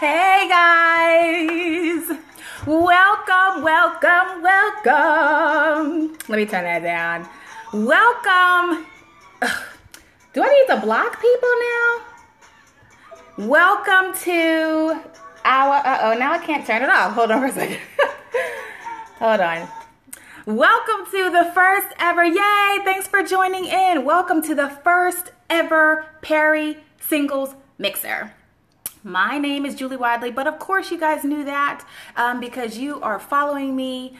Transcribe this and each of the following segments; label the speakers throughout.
Speaker 1: Hey guys, welcome. Let me turn that down. Welcome. Ugh. Do I need to block people now? Welcome to our, now I can't turn it off. Hold on for a second. Hold on. Welcome to the first ever, yay, thanks for joining in. Welcome to the first ever PeriSingles Mixer. My name is Julie Wadley, but of course you guys knew that because you are following me.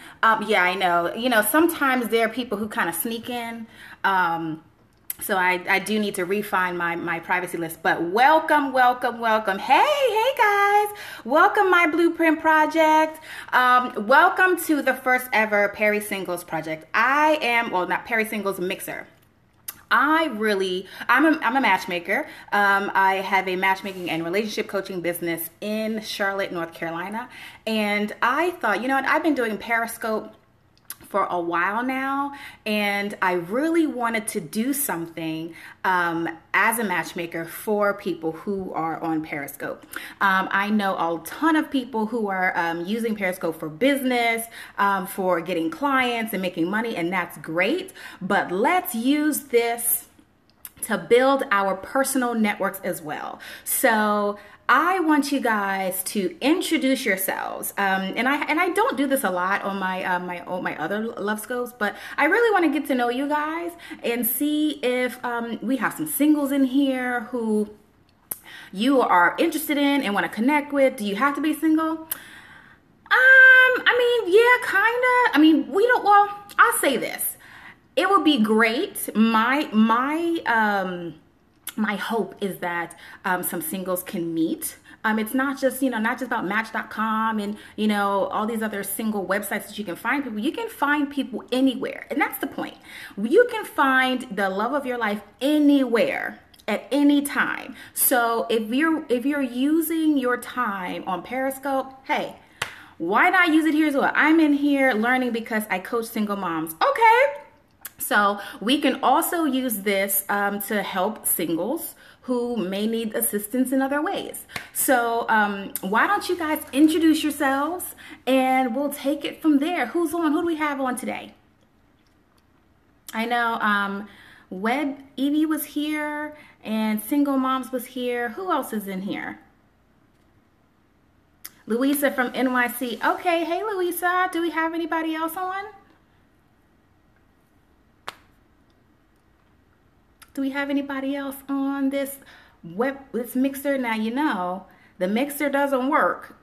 Speaker 1: Yeah, I know. You know, sometimes there are people who kind of sneak in. So I do need to refine my privacy list, but welcome. Hey guys, welcome my Blueprint project. Welcome to the first ever PeriSingles project. Not PeriSingles Mixer. I'm a matchmaker. I have a matchmaking and relationship coaching business in Charlotte, North Carolina. And I thought, you know what, I've been doing Periscope for a while now, and I really wanted to do something as a matchmaker for people who are on Periscope. I know a ton of people who are using Periscope for business, for getting clients and making money, and that's great, but let's use this to build our personal networks as well. So I want you guys to introduce yourselves, and I don't do this a lot on my my other LOVESCOPEs, but I really want to get to know you guys and see if we have some singles in here who you are interested in and want to connect with. Do you have to be single? I mean, yeah, kinda. I mean, we don't. Well, I'll say this: it would be great. My hope is that some singles can meet. It's not just, not just about Match.com and, all these other single websites that you can find people. You can find people anywhere. And that's the point. You can find the love of your life anywhere at any time. So if you're using your time on Periscope, hey, why not use it here as well? I'm in here learning because I coach single moms. Okay. So we can also use this to help singles who may need assistance in other ways. So why don't you guys introduce yourselves and we'll take it from there. Who's on? Who do we have on today? I know Evie was here and Single Moms was here. Who else is in here? Louisa from NYC. Okay, hey Louisa, do we have anybody else on? Do we have anybody else on this mixer? Now, the mixer doesn't work.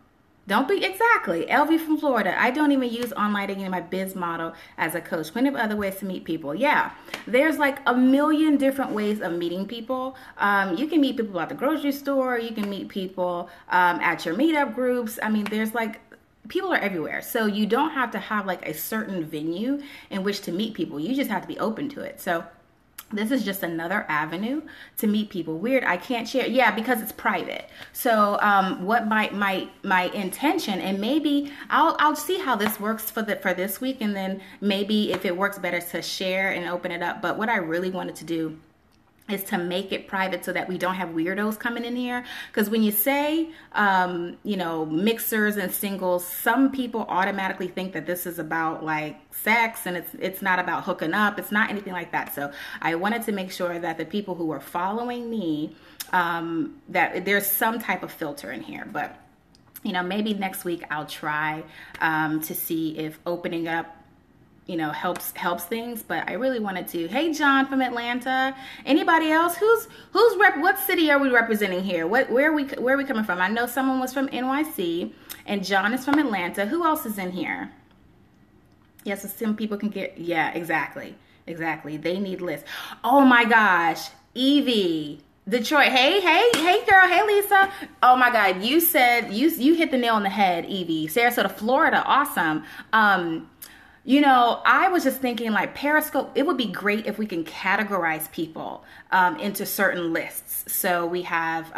Speaker 1: Don't be exactly. LV from Florida. I don't even use online dating in my biz model as a coach. Plenty of other ways to meet people. Yeah, there's like a million different ways of meeting people. You can meet people at the grocery store. You can meet people at your meetup groups. I mean, there's like, people are everywhere. So you don't have to have like a certain venue in which to meet people. You just have to be open to it. So this is just another avenue to meet people. Weird, I can't share. Yeah, because it's private. So what my intention, and maybe I'll see how this works for this week, and then maybe if it works better to share and open it up. But what I really wanted to do is to make it private so that we don't have weirdos coming in here. Because when you say, mixers and singles, some people automatically think that this is about like sex, and it's not about hooking up. It's not anything like that. So I wanted to make sure that the people who are following me, that there's some type of filter in here. But, maybe next week I'll try to see if opening up helps things. But I really wanted to. Hey, John from Atlanta. Anybody else? What city are we representing here? Where are we coming from? I know someone was from NYC and John is from Atlanta. Who else is in here? Yes, so some people can get, yeah, exactly. They need lists. Oh my gosh, Evie, Detroit. Hey girl. Hey Lisa. Oh my God, you said you hit the nail on the head, Evie. Sarasota, Florida. Awesome. I was just thinking like Periscope, it would be great if we can categorize people into certain lists. So we have,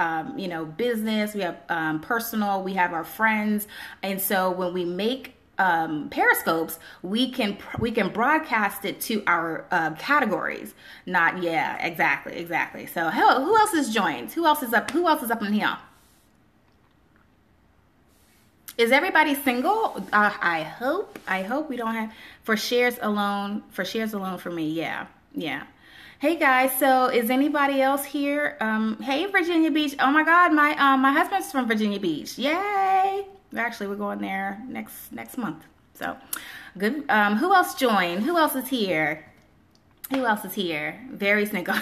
Speaker 1: business, we have personal, we have our friends. And so when we make Periscopes, we can broadcast it to our categories. Not, yeah, exactly. So who else is joined? Who else is up in here? Is everybody single? I hope we don't have for shares alone. For shares alone for me. Yeah. Yeah. Hey guys, so is anybody else here? Hey Virginia Beach. Oh my God, my husband's from Virginia Beach. Yay! Actually, we're going there next month. So good. Who else joined? Who else is here? Who else is here? Very single.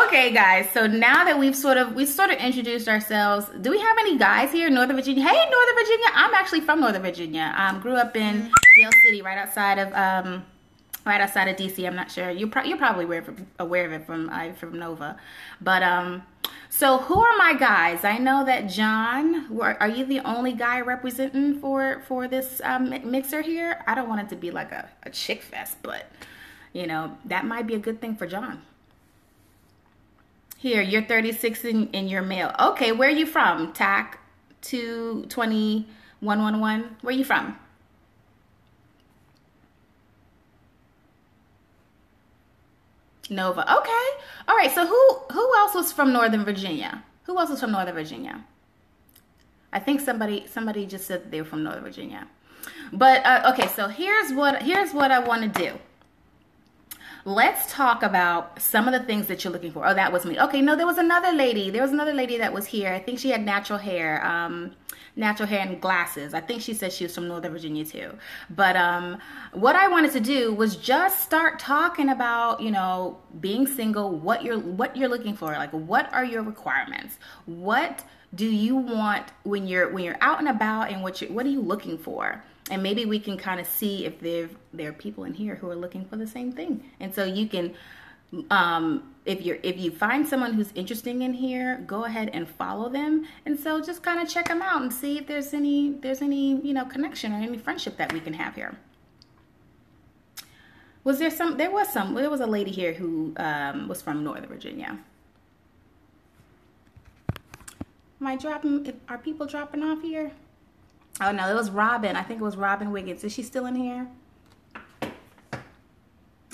Speaker 1: Okay, guys. So now that we've sort of introduced ourselves, do we have any guys here in Northern Virginia? Hey, Northern Virginia. I'm actually from Northern Virginia. Grew up in Dale City, right outside of DC. I'm not sure. You're probably aware of it from Nova. But so who are my guys? I know that John. Are you the only guy representing for this mixer here? I don't want it to be like a chick fest, but you know, that might be a good thing for John. Here, you're 36 and you're male. Okay, where are you from? TAC 22111. Where are you from? Nova. Okay. All right. So who else was from Northern Virginia? Who else was from Northern Virginia? I think somebody just said they were from Northern Virginia. But okay. So here's what I want to do. Let's talk about some of the things that you're looking for. Oh, that was me. Okay, no, there was another lady. There was another lady that was here. I think she had natural hair and glasses. I think she said she was from Northern Virginia too. But what I wanted to do was just start talking about, you know, being single, what you're looking for. Like, what are your requirements? What do you want when you're out and about, and what are you looking for? And maybe we can kind of see if there are people in here who are looking for the same thing. And so you can, if you find someone who's interesting in here, go ahead and follow them. And so just kind of check them out and see if there's any you know, connection or any friendship that we can have here. Was there some? There was a lady here who was from Northern Virginia. Am I dropping? Are people dropping off here? Oh no, it was Robin. I think it was Robin Wiggins. Is she still in here?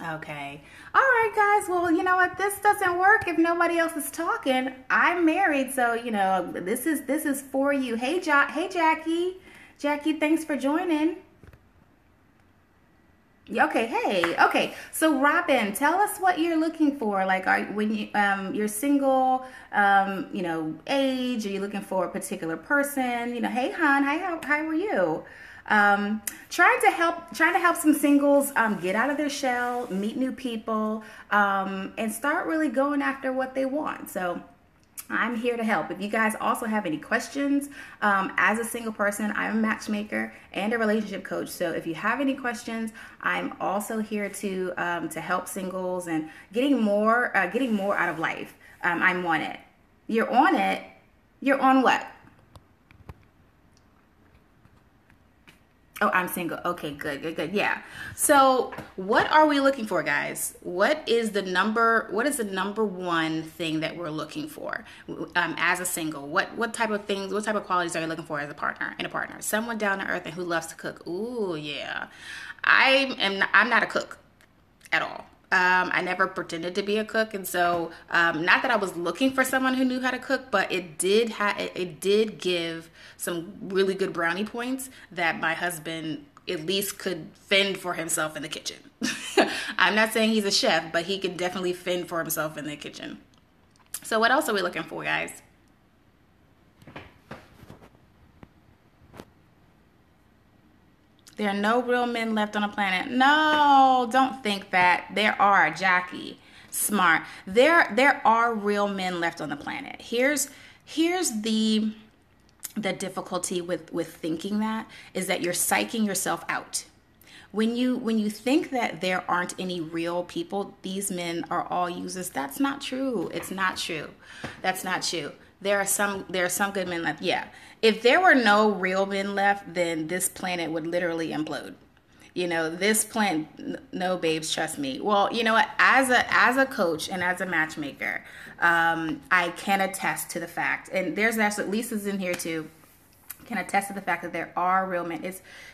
Speaker 1: Okay. All right, guys. Well, you know what? This doesn't work if nobody else is talking. I'm married, so you know this is for you. Hey, Jackie. Jackie, thanks for joining. Okay, hey, okay. So Robin, tell us what you're looking for. Like, when you're single, you know, age. Are you looking for a particular person? You know, hey, hon, how are you? Trying to help some singles get out of their shell, meet new people, and start really going after what they want. So I'm here to help. If you guys also have any questions, as a single person, I'm a matchmaker and a relationship coach. So if you have any questions, I'm also here to help singles and getting more out of life. I'm on it. You're on it. You're on what? Oh, I'm single. Okay, good. Yeah. So what are we looking for, guys? What is the number one thing that we're looking for as a single? What type of things, what type of qualities are you looking for as a partner? Someone down to earth and who loves to cook. Ooh, yeah. I'm not a cook at all. I never pretended to be a cook, and so not that I was looking for someone who knew how to cook, but it did give some really good brownie points that my husband at least could fend for himself in the kitchen. I'm not saying he's a chef, but he could definitely fend for himself in the kitchen. So what else are we looking for, guys? There are no real men left on the planet. No, don't think that. There are, Jackie. Smart. There are real men left on the planet. Here's the difficulty with thinking that is that you're psyching yourself out. When you think that there aren't any real people, these men are all users, that's not true. It's not true. That's not true. There are some good men left. Yeah. If there were no real men left, then this planet would literally implode. You know, this planet, no babes, trust me. Well, you know what? As a coach and as a matchmaker, I can attest to the fact, and there's actually, Lisa's in here too, can attest to the fact that there are real men.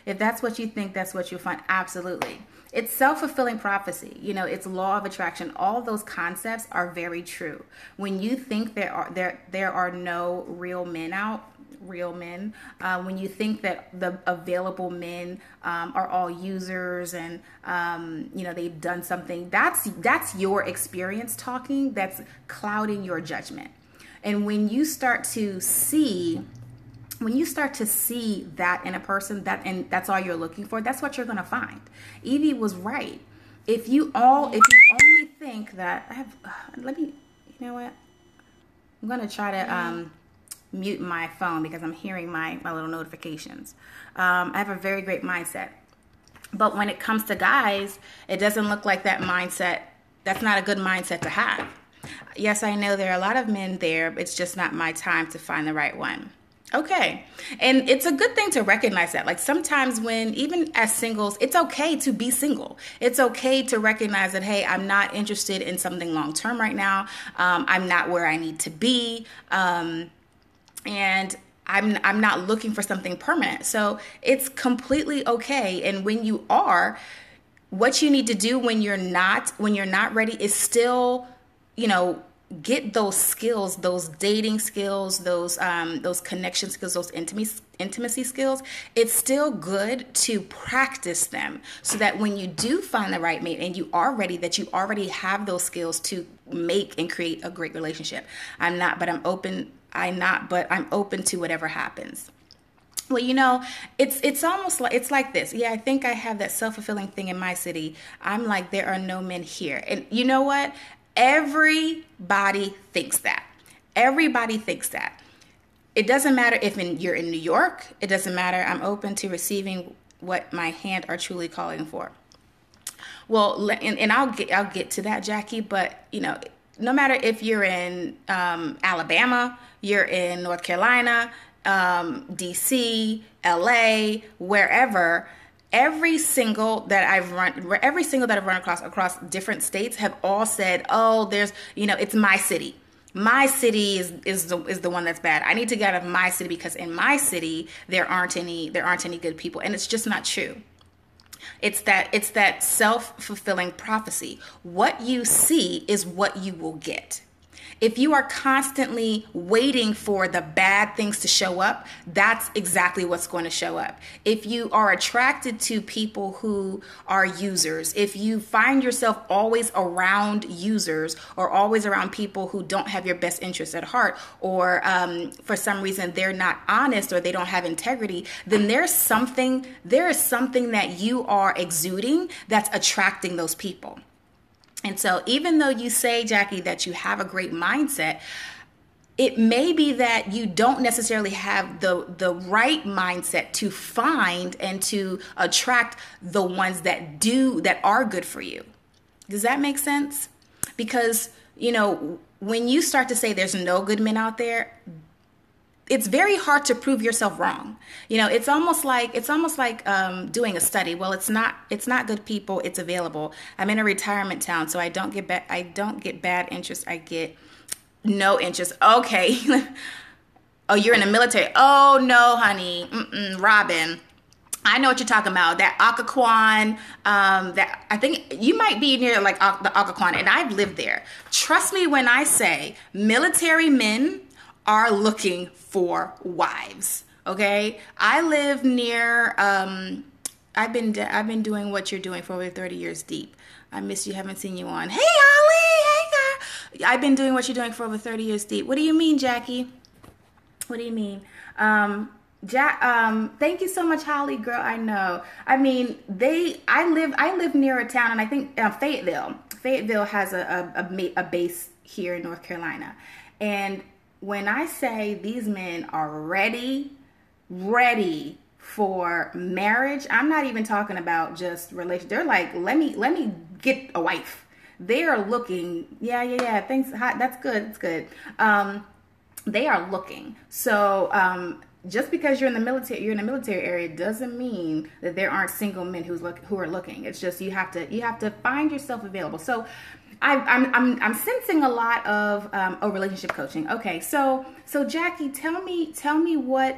Speaker 1: If that's what you think, that's what you'll find. Absolutely. It's self-fulfilling prophecy. You know, it's law of attraction. All of those concepts are very true. When you think there are no real men out, when you think that the available men are all users and you know, they've done something, that's your experience talking, that's clouding your judgment. And when you start to see that in a person, and that's all you're looking for, that's what you're going to find. Evie was right. If you only think that you know what? I'm going to try to mute my phone because I'm hearing my little notifications. I have a very great mindset. But when it comes to guys, it doesn't look like that mindset. That's not a good mindset to have. Yes, I know there are a lot of men there. It's just not my time to find the right one. Okay. And it's a good thing to recognize that. Like sometimes even as singles, it's okay to be single. It's okay to recognize that, hey, I'm not interested in something long-term right now. I'm not where I need to be. And I'm not looking for something permanent. So it's completely okay. And when you are, what you need to do when you're not ready is still, you know, get those skills, those dating skills, those connection skills, those intimacy skills. It's still good to practice them so that when you do find the right mate and you are ready, that you already have those skills to make and create a great relationship. I'm open to whatever happens. Well, you know, it's almost like, it's like this. Yeah, I think I have that self-fulfilling thing in my city. I'm like, there are no men here. And you know what? Everybody thinks that. Everybody thinks that. It doesn't matter if you're in New York. It doesn't matter. I'm open to receiving what my hand are truly calling for. Well, and I'll get to that, Jackie. But, you know, no matter if you're in Alabama, you're in North Carolina, DC, LA, wherever, every single that I've run across different states have all said, oh, it's my city. My city is the one that's bad. I need to get out of my city because in my city there aren't any good people. And it's just not true. It's that self-fulfilling prophecy. What you see is what you will get. If you are constantly waiting for the bad things to show up, that's exactly what's going to show up. If you are attracted to people who are users, if you find yourself always around users or always around people who don't have your best interests at heart, or for some reason they're not honest or they don't have integrity, then there is something that you are exuding that's attracting those people. And so even though you say, Jackie, that you have a great mindset, it may be that you don't necessarily have the right mindset to find and to attract the ones that are good for you. Does that make sense? Because, you know, when you start to say there's no good men out there, it's very hard to prove yourself wrong. You know, it's almost like doing a study. Well, it's not good people. It's available. I'm in a retirement town, so I don't get bad interest. I get no interest. Okay. Oh, you're in the military. Oh no, honey. Robin. I know what you're talking about. That Occoquan, that I think you might be near like the Occoquan, and I've lived there. Trust me when I say military men are looking for wives. Okay, I live near. I've been doing what you're doing for over 30 years deep. I miss you. Haven't seen you on. Hey, Holly. Hey, girl. I've been doing what you're doing for over 30 years deep. What do you mean, Jackie? What do you mean? Thank you so much, Holly, girl. I know. I mean, I live near a town, and I think Fayetteville. Fayetteville has a base here in North Carolina, and when I say these men are ready for marriage, I'm not even talking about just relationship. They're like, let me get a wife. They are looking. Yeah. Thanks. That's good. It's good. They are looking. So just because you're in the military area doesn't mean that there aren't single men who are looking. It's just you have to find yourself available. So I'm sensing a lot of relationship coaching. Okay, so Jackie, tell me what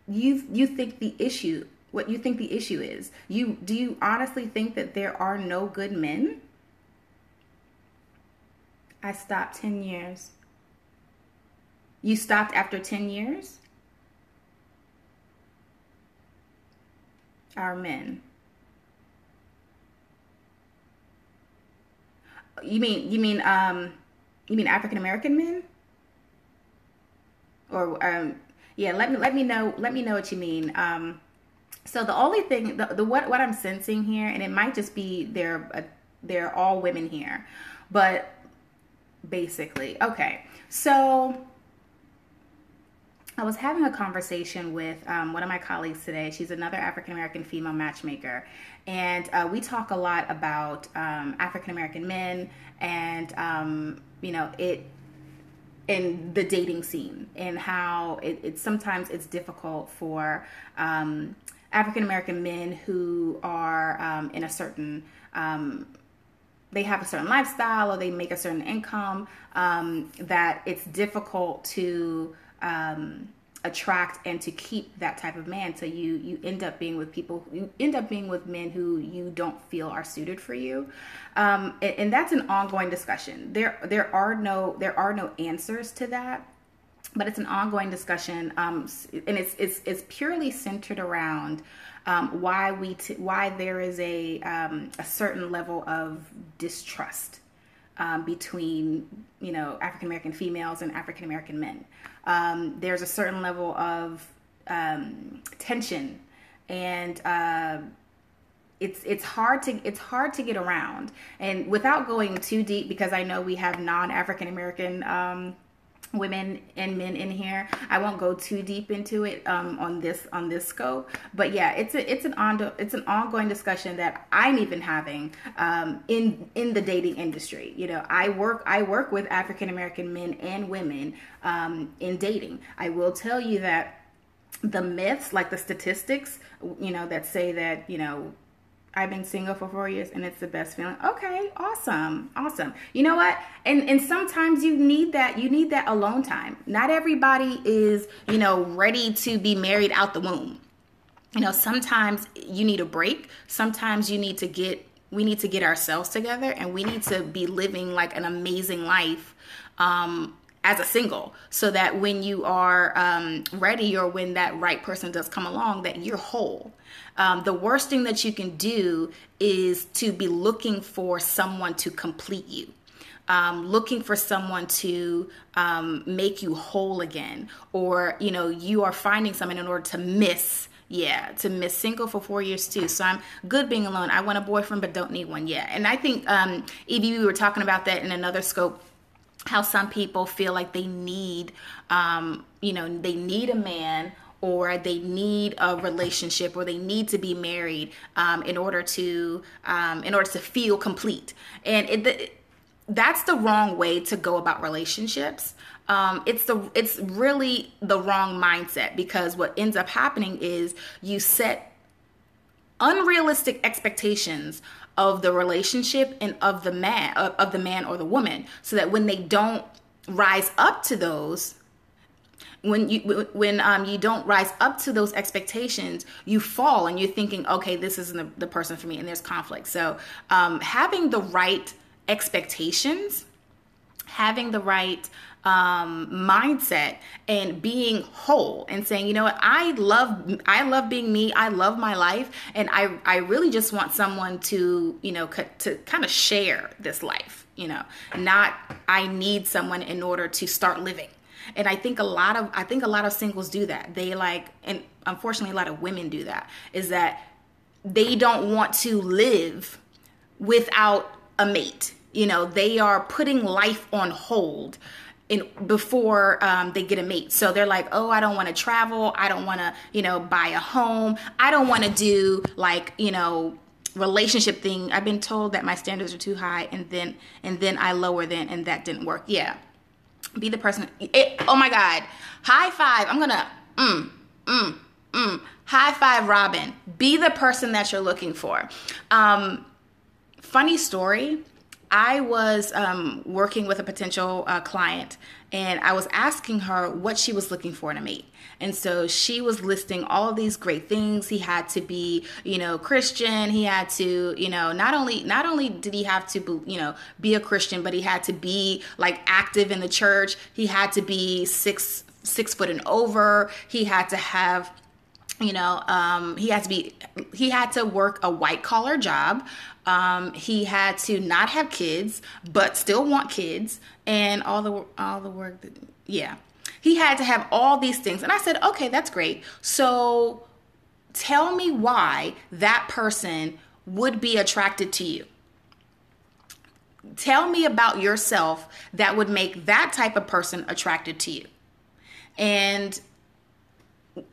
Speaker 1: you think the issue, what you think the issue is. Do you honestly think that there are no good men? I stopped 10 years. You stopped after 10 years? Our men. You mean African American men? Or yeah, let me know what you mean. So the only thing, the what I'm sensing here, and it might just be they're all women here, but basically, okay. So I was having a conversation with one of my colleagues today. She's another African American female matchmaker, and we talk a lot about African American men and it in the dating scene, and how it sometimes it's difficult for African American men who are in a certain they have a certain lifestyle, or they make a certain income, that it's difficult to attract and to keep that type of man. So you end up being with men who you don't feel are suited for you, and that's an ongoing discussion. There are no answers to that, but it's an ongoing discussion, and it's purely centered around why there is a certain level of distrust between African American females and African American men. There's a certain level of tension, and it's hard to get around. And without going too deep, because I know we have non-African American women and men in here, I won't go too deep into it on this scope. But yeah, it's an ongoing discussion that I'm even having in the dating industry. I work with African American men and women in dating. I will tell you that the myths, like the statistics, that say that I've been single for 4 years and it's the best feeling. Okay, awesome. You know what? And sometimes you need that alone time. Not everybody is, ready to be married out the womb. Sometimes you need a break. Sometimes we need to get ourselves together, and we need to be living like an amazing life as a single, so that when you are ready, or when that right person does come along, that you're whole. The worst thing that you can do is to be looking for someone to complete you, looking for someone to make you whole again, or you are finding someone in order to miss single for 4 years too. So I'm good being alone. I want a boyfriend but don't need one yet. And I think Evie, we were talking about that in another scope, how some people feel like they need they need a man, or they need a relationship, or they need to be married in order to feel complete. And that's the wrong way to go about relationships. It's really the wrong mindset, because what ends up happening is you set unrealistic expectations of the relationship and of the man or the woman, so that when they don't rise up to those, when you don't rise up to those expectations, you fall, and you're thinking, okay, this isn't the person for me, and there's conflict. So having the right expectations, having the right mindset, and being whole, and saying, you know what, I love being me, I love my life, and I really just want someone to to kind of share this life, not I need someone in order to start living. And I think a lot of singles do that. They and unfortunately a lot of women do that, is that they don't want to live without a mate. They are putting life on hold before they get a mate. So they're like, oh, I don't want to travel. I don't want to, buy a home. I don't want to do relationship thing. I've been told that my standards are too high, and then I lower them, and that didn't work. Yeah. Be the person. Oh my God. High five. I'm gonna high five Robin. Be the person that you're looking for. Funny story. I was working with a potential client, and I was asking her what she was looking for in a mate. And so she was listing all of these great things. He had to be, Christian. He had to, not only did he have to, be a Christian, but he had to be like active in the church. He had to be 6 foot and over. He had to have, he had to work a white collar job. He had to not have kids, but still want kids, and all the work that, yeah. He had to have all these things. And I said, okay, that's great. So tell me why that person would be attracted to you. Tell me about yourself that would make that type of person attracted to you. And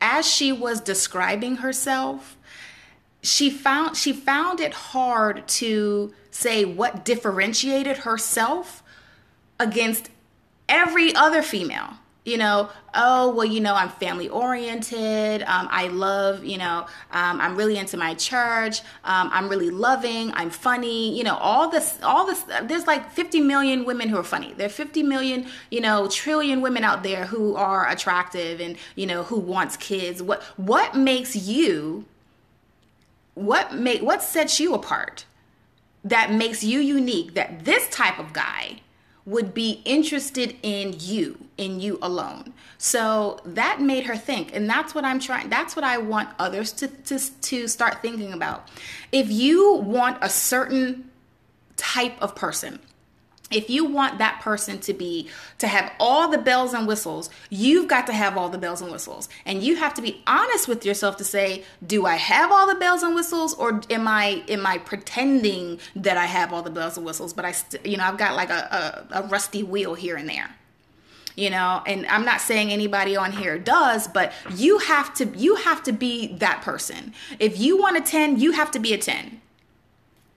Speaker 1: as she was describing herself, she found it hard to say what differentiated herself against every other female. I'm family oriented. I love, I'm really into my church. I'm really loving. I'm funny. All this, there's like 50 million women who are funny. There are 50 million, trillion women out there who are attractive and, who wants kids. What makes you, what sets you apart that makes you unique, that this type of guy would be interested in you alone? So that made her think, and that's what I want others to start thinking about. If you want a certain type of person, if you want that person to have all the bells and whistles, you've got to have all the bells and whistles. And you have to be honest with yourself to say, do I have all the bells and whistles, or am I pretending that I have all the bells and whistles, but I've got like a rusty wheel here and there. And I'm not saying anybody on here does, but you have to be that person. If you want a 10, you have to be a 10.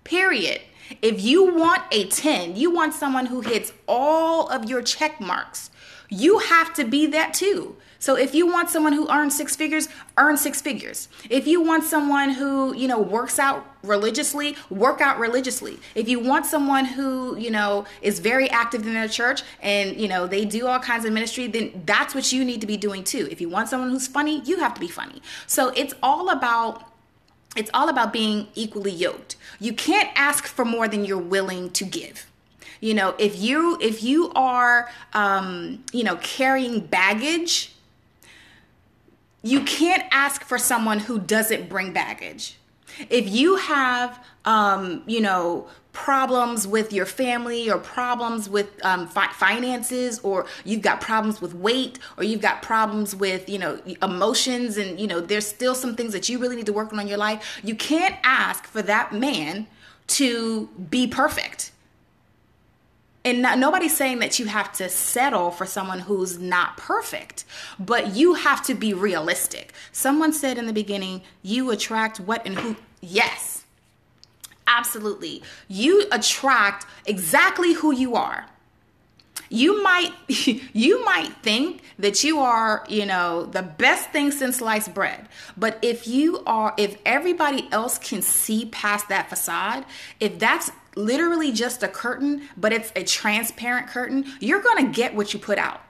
Speaker 1: Period. If you want a 10, you want someone who hits all of your check marks, you have to be that too. So if you want someone who earns 6 figures, earn 6 figures. If you want someone who, works out religiously, work out religiously. If you want someone who, is very active in their church and, they do all kinds of ministry, then that's what you need to be doing too. If you want someone who's funny, you have to be funny. So it's all about being equally yoked. You can't ask for more than you're willing to give. If you are, carrying baggage, you can't ask for someone who doesn't bring baggage. If you have, problems with your family, or problems with finances, or you've got problems with weight, or you've got problems with, emotions, and, there's still some things that you really need to work on in your life, you can't ask for that man to be perfect. And nobody's saying that you have to settle for someone who's not perfect, but you have to be realistic. Someone said in the beginning, you attract what and who. Yes, absolutely. You attract exactly who you are. You might think that you are, the best thing since sliced bread. But if everybody else can see past that facade, if that's literally just a curtain, but it's a transparent curtain, you're going to get what you put out.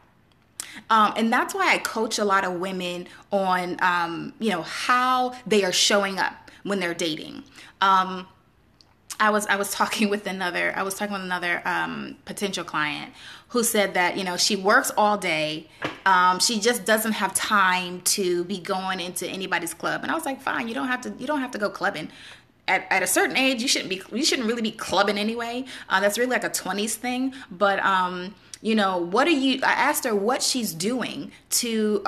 Speaker 1: And that's why I coach a lot of women on, how they are showing up when they're dating. I was talking with another potential client who said that, she works all day. She just doesn't have time to be going into anybody's club. And I was like, fine, you don't have to go clubbing. At a certain age, you shouldn't really be clubbing anyway. That's really like a 20s thing. But, I asked her what she's doing to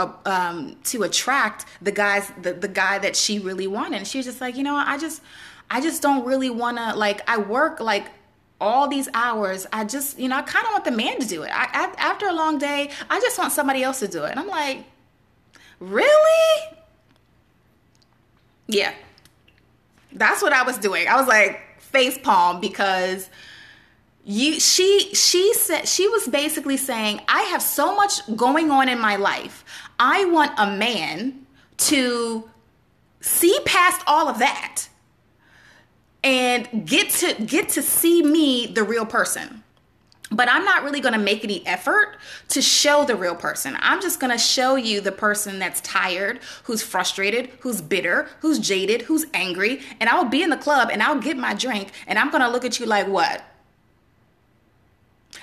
Speaker 1: attract the guy that she really wanted. And she was just like, I just don't really want to, I work all these hours. I just, I kind of want the man to do it. After a long day, I just want somebody else to do it. And I'm like, really? Yeah. That's what I was doing. I was like, facepalm, because she said, she was basically saying, I have so much going on in my life. I want a man to see past all of that and get to see me, the real person. But I'm not really going to make any effort to show the real person. I'm just going to show you the person that's tired, who's frustrated, who's bitter, who's jaded, who's angry. And I'll be in the club and I'll get my drink and I'm going to look at you like, what?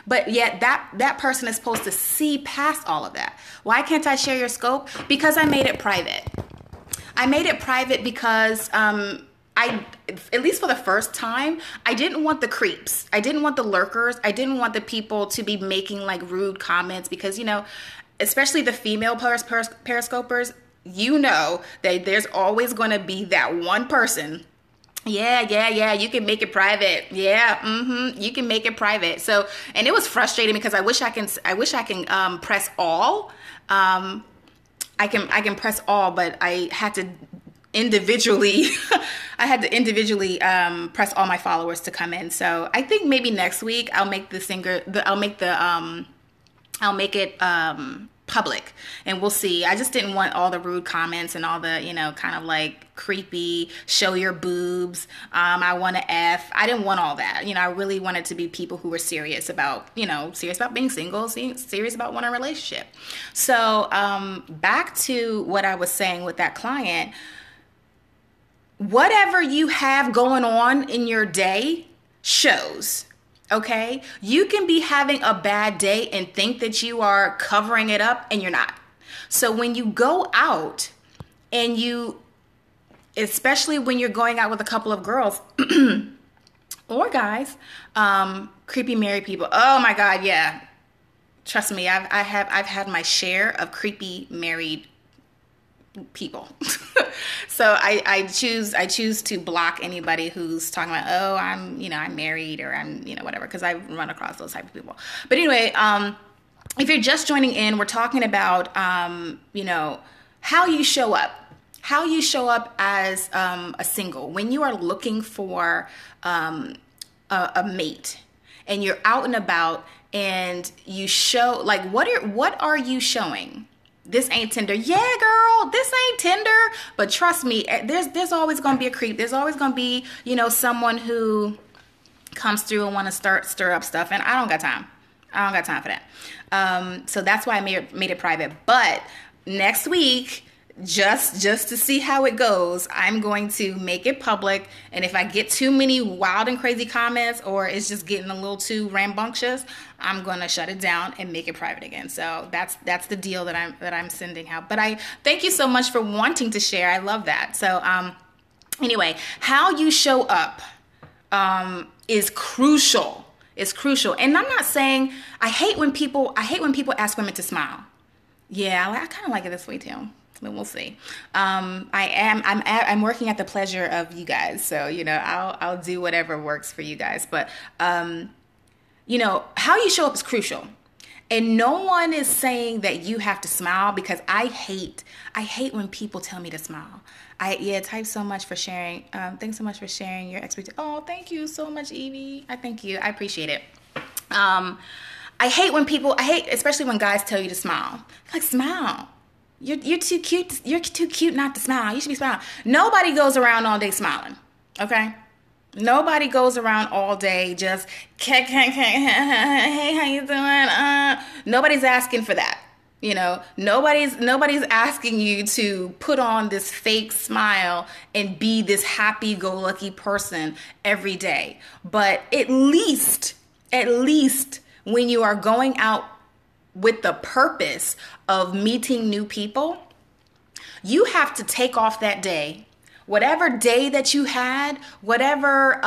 Speaker 1: But yet that person is supposed to see past all of that. Why can't I share your scope? Because I made it private. I made it private because at least for the first time, I didn't want the creeps. I didn't want the lurkers. I didn't want the people to be making like rude comments because, especially the female periscopers, that there's always going to be that one person. Yeah, you can make it private. Yeah, you can make it private. So, and it was frustrating because I wish I can press all. I can press all, but I had to individually press all my followers to come in. So I think maybe next week I'll make it public, and we'll see. I just didn't want all the rude comments and all the kind of like creepy show your boobs, I want to F. I didn't want all that. I really wanted to be people who were serious about being single, serious about wanting a relationship. So back to what I was saying with that client. Whatever you have going on in your day shows, okay? You can be having a bad day and think that you are covering it up, and you're not. So when you go out and especially when you're going out with a couple of girls or guys, creepy married people. Oh my God, yeah. Trust me, I've had my share of creepy married people. So I choose to block anybody who's talking about, oh, I'm married, or I'm, whatever, because I run across those type of people. But anyway, if you're just joining in, we're talking about, how you show up as a single when you are looking for a mate, and you're out and about, and you show, like, what are you showing? This ain't Tinder. Yeah, girl, this ain't Tinder. But trust me, there's always going to be a creep. There's always going to be, someone who comes through and want to stir up stuff. And I don't got time. For that. So that's why I made it private. But next week, just to see how it goes, I'm going to make it public. And if I get too many wild and crazy comments, or it's just getting a little too rambunctious, I'm going to shut it down and make it private again. So that's the deal that I'm sending out. But I thank you so much for wanting to share. I love that. So anyway, how you show up is crucial. It's crucial. And I'm not saying I hate when people ask women to smile. Yeah, I kind of like it this way too. But we'll see. I'm working at the pleasure of you guys. So, I'll do whatever works for you guys. But, how you show up is crucial. And no one is saying that you have to smile, because I hate when people tell me to smile. Type so much for sharing. Thanks so much for sharing your expertise. Oh, thank you so much, Evie. Thank you. I appreciate it. I hate especially when guys tell you to smile. Like, smile. You're too cute. You're too cute not to smile. You should be smiling. Nobody goes around all day smiling. Okay? Nobody goes around all day just, hey, how you doing? Nobody's asking for that. Nobody's asking you to put on this fake smile and be this happy-go-lucky person every day. But at least when you are going out with the purpose of meeting new people, you have to take off that day. Whatever day that you had, whatever,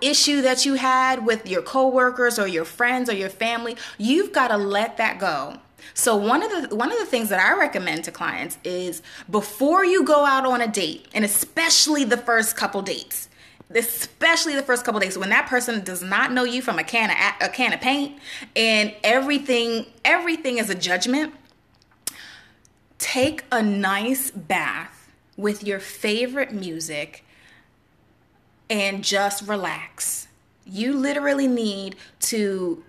Speaker 1: issue that you had with your coworkers or your friends or your family, you've got to let that go. So one of the things that I recommend to clients is, before you go out on a date, and especially the first couple dates, when that person does not know you from a can of paint, and everything is a judgment, take a nice bath with your favorite music and just relax. You literally need to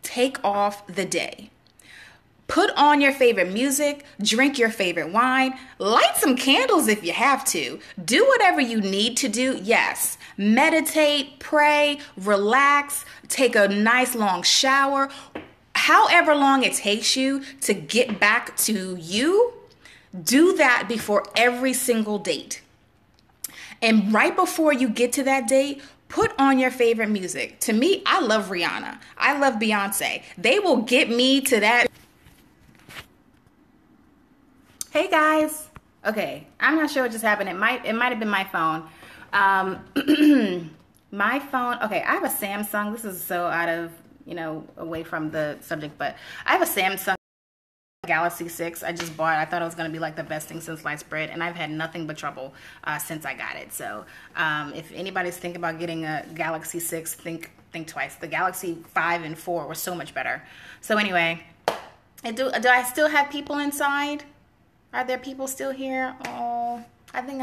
Speaker 1: take off the day. Put on your favorite music, drink your favorite wine, light some candles if you have to. Do whatever you need to do. Yes, meditate, pray, relax, take a nice long shower. However long it takes you to get back to you, do that before every single date. And right before you get to that date, put on your favorite music. To me, I love Rihanna. I love Beyonce. They will get me to that. Hey guys. Okay, I'm not sure what just happened. It might have been my phone. My phone. Okay, I have a Samsung. This is so out of, away from the subject, but I have a Samsung Galaxy 6 I just bought. I thought it was going to be like the best thing since sliced bread, and I've had nothing but trouble since I got it. So if anybody's thinking about getting a Galaxy 6, think twice. The Galaxy 5 and 4 were so much better. So anyway, do I still have people inside? Are there people still here? Oh, I think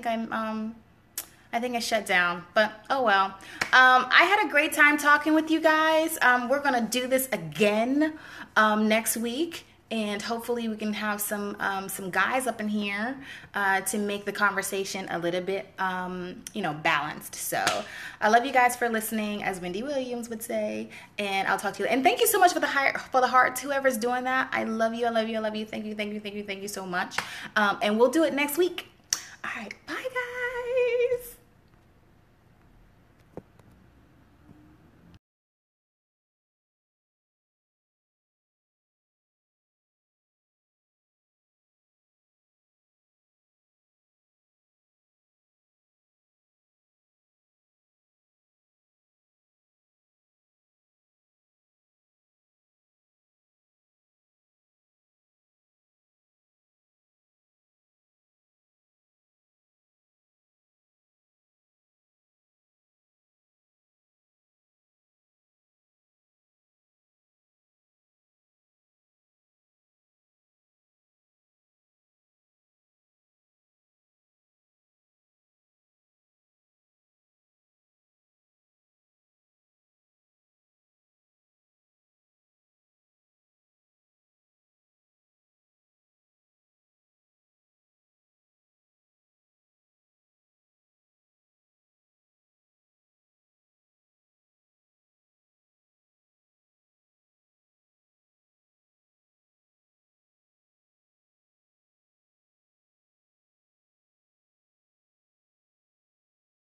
Speaker 1: I shut down, but oh well. I had a great time talking with you guys. We're gonna do this again next week, and hopefully we can have some guys up in here to make the conversation a little bit balanced. So I love you guys for listening, as Wendy Williams would say, and I'll talk to you. And thank you so much for the hearts, whoever's doing that. I love you. I love you. I love you. Thank you so much. And we'll do it next week. All right, bye guys.